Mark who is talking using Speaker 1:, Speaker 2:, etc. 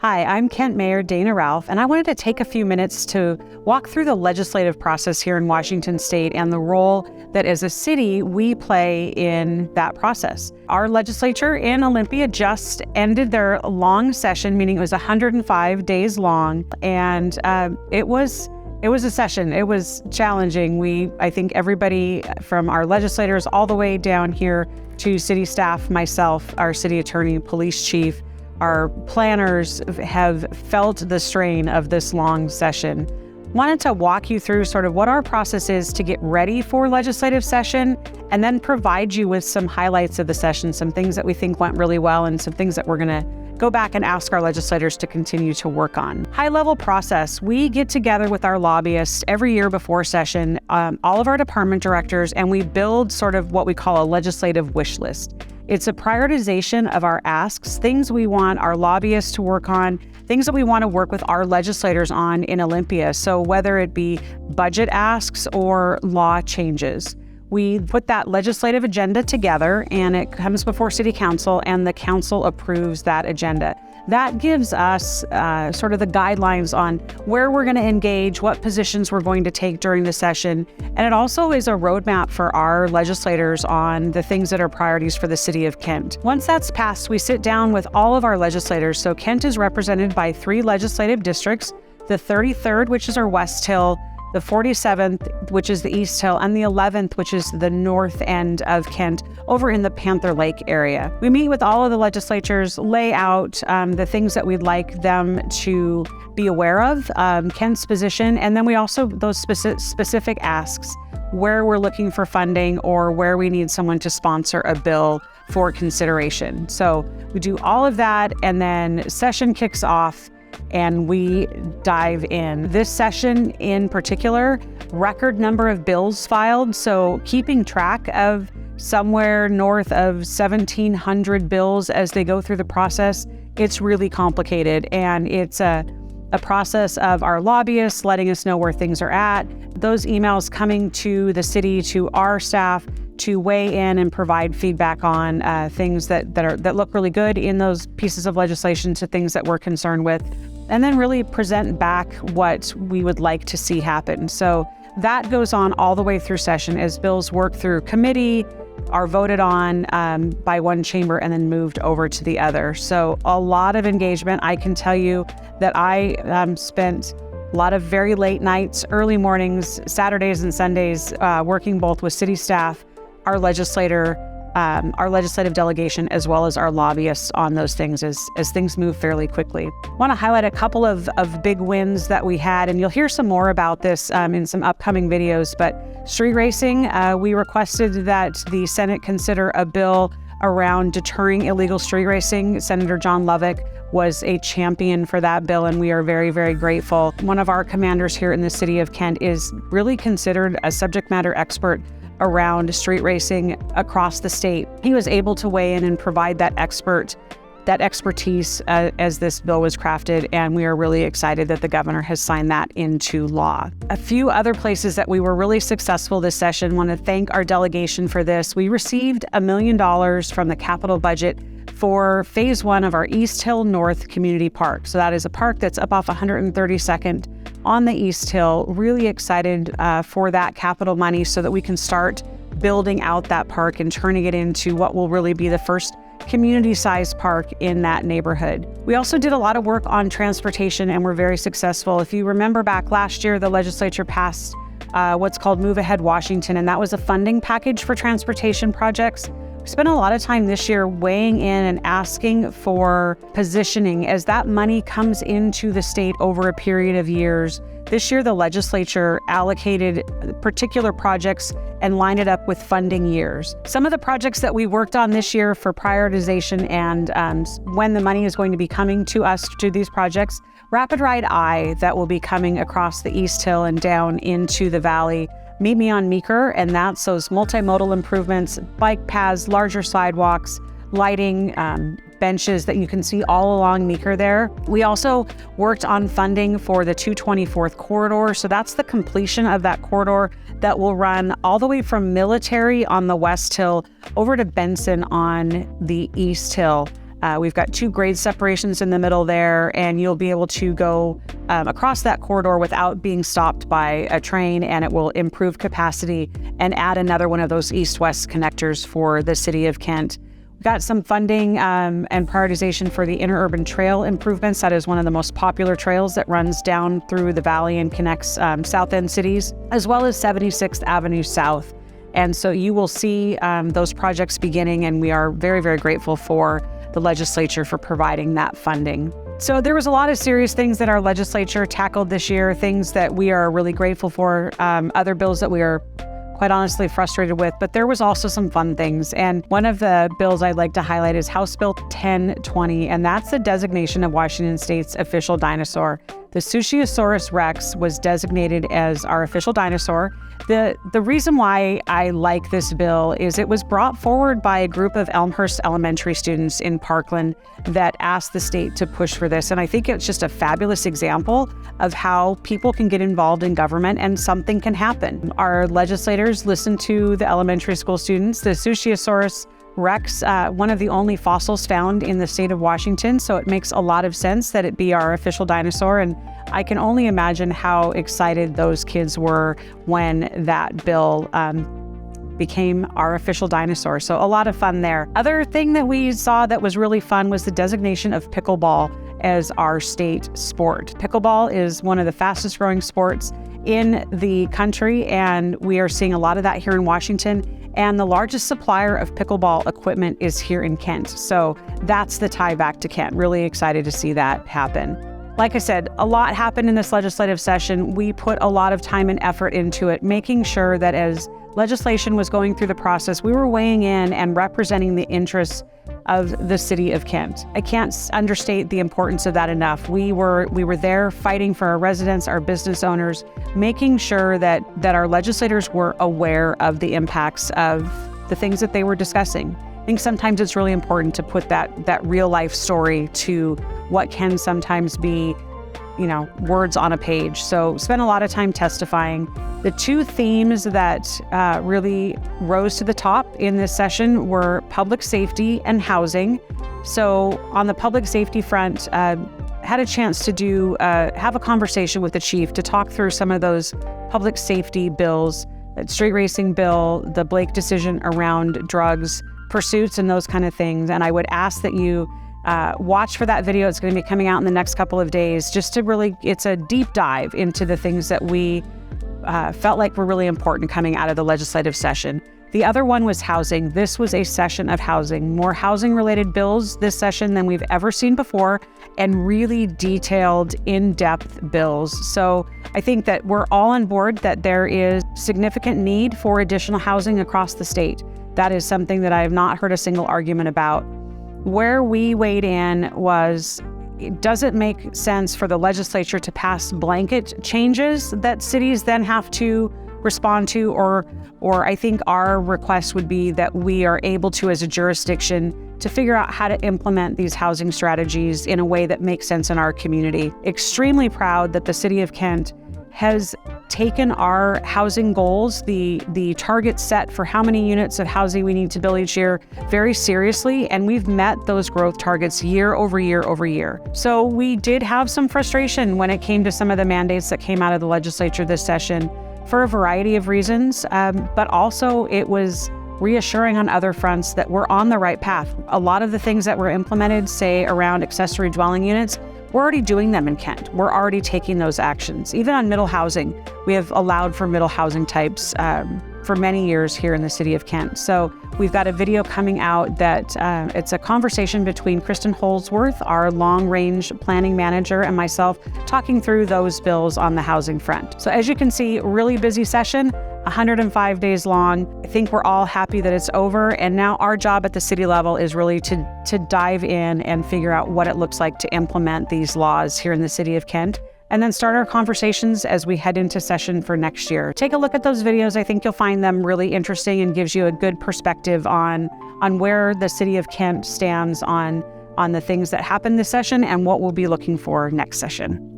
Speaker 1: Hi, I'm Kent Mayor Dana Ralph, and I wanted to take a few minutes to walk through the legislative process here in Washington State and the role that as a city we play in that process. Our legislature in Olympia just ended their long session, meaning it was 105 days long, and it was a session. It was challenging. I think everybody from our legislators all the way down here to city staff, myself, our city attorney, police chief, our planners have felt the strain of this long session. Wanted to walk you through sort of what our process is to get ready for legislative session and then provide you with some highlights of the session, some things that we think went really well and some things that we're going to go back and ask our legislators to continue to work on. High-level process, we get together with our lobbyists every year before session, all of our department directors, and we build sort of what we call a legislative wish list. It's a prioritization of our asks, things we want our lobbyists to work on, things that we want to work with our legislators on in Olympia. So whether it be budget asks or law changes, we put that legislative agenda together and it comes before City Council and the council approves that agenda. That gives us sort of the guidelines on where we're going to engage, what positions we're going to take during the session. And it also is a roadmap for our legislators on the things that are priorities for the city of Kent. Once that's passed, we sit down with all of our legislators. So Kent is represented by 3 legislative districts, the 33rd, which is our West Hill, the 47th, which is the East Hill, and the 11th, which is the north end of Kent, over in the Panther Lake area. We meet with all of the legislatures, lay out the things that we'd like them to be aware of, Kent's position, and then we also, those specific asks, where we're looking for funding or where we need someone to sponsor a bill for consideration. So we do all of that, and then session kicks off, and we dive in. This session in particular, record number of bills filed. So keeping track of somewhere north of 1,700 bills as they go through the process, it's really complicated. And it's a process of our lobbyists letting us know where things are at, those emails coming to the city, to our staff, to weigh in and provide feedback on things that look really good in those pieces of legislation to things that we're concerned with, and then really present back what we would like to see happen. So that goes on all the way through session as bills work through committee, are voted on by one chamber, and then moved over to the other. So a lot of engagement. I can tell you that I spent a lot of very late nights, early mornings, Saturdays and Sundays, working both with city staff, our legislative delegation, as well as our lobbyists on those things as things move fairly quickly. I want to highlight a couple of big wins that we had, and you'll hear some more about this in some upcoming videos, but street racing, we requested that the Senate consider a bill around deterring illegal street racing. Senator John Lovick was a champion for that bill, and we are very, very grateful. One of our commanders here in the city of Kent is really considered a subject matter expert around street racing across the state. He was able to weigh in and provide that expertise as this bill was crafted, and we are really excited that the governor has signed that into law. A few other places that we were really successful this session. Want to thank our delegation for this. We received $1 million from the capital budget for phase 1 of our East Hill North Community Park. So that is a park that's up off 132nd on the East Hill. Really excited for that capital money so that we can start building out that park and turning it into what will really be the first community-sized park in that neighborhood. We also did a lot of work on transportation, and we're very successful. If you remember back last year, the legislature passed what's called Move Ahead Washington, and that was a funding package for transportation projects. We spent a lot of time this year weighing in and asking for positioning as that money comes into the state over a period of years. This year, the legislature allocated particular projects and lined it up with funding years. Some of the projects that we worked on this year for prioritization and when the money is going to be coming to us to these projects, Rapid Ride I that will be coming across the East Hill and down into the valley. Meet Me on Meeker, and that's those multimodal improvements, bike paths, larger sidewalks, lighting, benches that you can see all along Meeker there. We also worked on funding for the 224th corridor. So that's the completion of that corridor that will run all the way from Military on the West Hill over to Benson on the East Hill. We've got 2 grade separations in the middle there, and you'll be able to go across that corridor without being stopped by a train, and it will improve capacity and add another one of those east-west connectors for the city of Kent. We've got some funding and prioritization for the interurban trail improvements. That is one of the most popular trails that runs down through the valley and connects South End cities, as well as 76th Avenue South. And so you will see those projects beginning, and we are very, very grateful for the legislature for providing that funding. So there was a lot of serious things that our legislature tackled this year, things that we are really grateful for, other bills that we are quite honestly frustrated with, but there was also some fun things. And one of the bills I'd like to highlight is House Bill 1020, and that's the designation of Washington State's official dinosaur. The Sushiasaurus rex was designated as our official dinosaur. The reason why I like this bill is it was brought forward by a group of Elmhurst Elementary students in Parkland that asked the state to push for this. And I think it's just a fabulous example of how people can get involved in government and something can happen. Our legislators listened to the elementary school students. The Sushiasaurus rex, one of the only fossils found in the state of Washington, so it makes a lot of sense that it be our official dinosaur, and I can only imagine how excited those kids were when that bill became our official dinosaur. So a lot of fun there. Other thing that we saw that was really fun was the designation of pickleball as our state sport. Pickleball is one of the fastest growing sports in the country, and we are seeing a lot of that here in Washington. And the largest supplier of pickleball equipment is here in Kent. So that's the tie back to Kent. Really excited to see that happen. Like I said, a lot happened in this legislative session. We put a lot of time and effort into it, making sure that as legislation was going through the process, we were weighing in and representing the interests of the city of Kent. I can't understate the importance of that enough. We were there fighting for our residents, our business owners, making sure that our legislators were aware of the impacts of the things that they were discussing. I think sometimes it's really important to put that real life story to what can sometimes be, words on a page. So spent a lot of time testifying. The 2 themes that really rose to the top in this session were public safety and housing. So on the public safety front, had a chance to have a conversation with the chief to talk through some of those public safety bills, the street racing bill, the Blake decision around drugs, pursuits, and those kind of things. And I would ask that you watch for that video. It's going to be coming out in the next couple of days, just to it's a deep dive into the things that we felt like were really important coming out of the legislative session. The other one was housing. This was a session of housing, more housing-related bills this session than we've ever seen before, and really detailed, in-depth bills. So I think that we're all on board that there is significant need for additional housing across the state. That is something that I have not heard a single argument about. Where we weighed in was, does it make sense for the legislature to pass blanket changes that cities then have to respond to? Or I think our request would be that we are able to, as a jurisdiction, to figure out how to implement these housing strategies in a way that makes sense in our community. Extremely proud that the city of Kent has taken our housing goals, the target set for how many units of housing we need to build each year, very seriously, and we've met those growth targets year over year over year. So we did have some frustration when it came to some of the mandates that came out of the legislature this session for a variety of reasons, but also it was reassuring on other fronts that we're on the right path. A lot of the things that were implemented, say around accessory dwelling units, we're already doing them in Kent. We're already taking those actions. Even on middle housing, we have allowed for middle housing types for many years here in the city of Kent. So we've got a video coming out that it's a conversation between Kristen Holsworth, our long-range planning manager, and myself talking through those bills on the housing front. So as you can see, really busy session, 105 days long. I think we're all happy that it's over. And now our job at the city level is really to dive in and figure out what it looks like to implement these laws here in the city of Kent, and then start our conversations as we head into session for next year. Take a look at those videos. I think you'll find them really interesting and gives you a good perspective on where the city of Kent stands on the things that happened this session and what we'll be looking for next session.